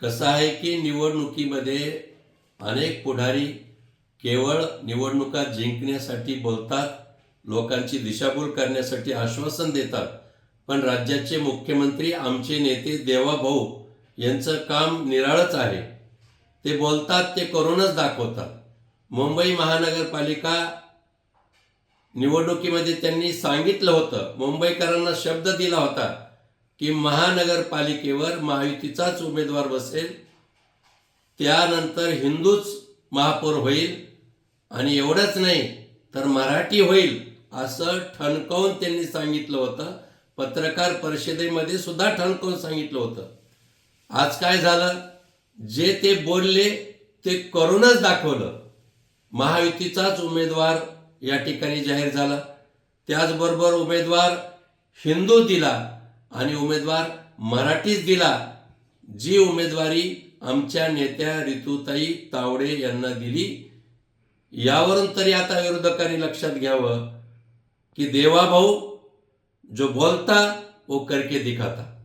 कसं आहे की निवडणुकीमध्ये अनेक पुढारी केवळ निवडणुका जिंकण्यासाठी बोलतात, लोकांची दिशाभूल करण्यासाठी आश्वासन देतात. पण राज्याचे मुख्यमंत्री आमचे नेते देवाभाऊ यांचं काम निराळंच आहे. ते बोलतात ते करूनच दाखवतात. मुंबई महानगरपालिका निवडणुकीमध्ये त्यांनी सांगितलं होतं, मुंबईकरांना शब्द दिला होता की महानगरपालिकेवर महायुतीचाच उमेदवार बसेल, त्यानंतर हिंदूच महापौर होईल आणि एवढंच नाही तर मराठी होईल असं ठणकावून त्यांनी सांगितलं होतं. पत्रकार परिषदेमध्ये सुद्धा ठणकावून सांगितलं होतं. आज काय झालं? जे ते बोलले ते करूनच दाखवलं. महायुतीचाच उमेदवार या ठिकाणी जाहीर झाला. त्याचबरोबर उमेदवार हिंदू दिला आणि उमेदवार मराठीच दिला. जी उमेदवारी आमच्या नेत्या ऋतुताई तावडे यांना दिली. यावरून तरी आता विरोधकांनी लक्षात घ्यावं की देवाभाऊ जो बोलता वो करके दिखाता.